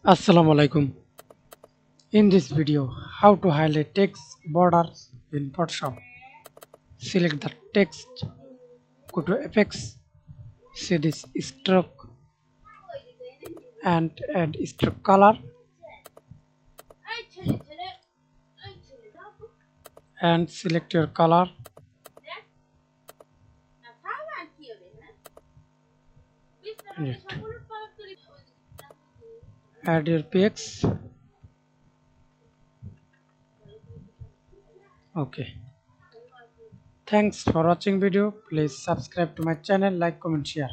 Assalamu alaikum. In this video, how to highlight text borders in Photoshop. Select the text, go to Effects, see this stroke and add stroke color and select your color. Add your PX. Okay. Thanks for watching video. Please subscribe to my channel, like, comment, share.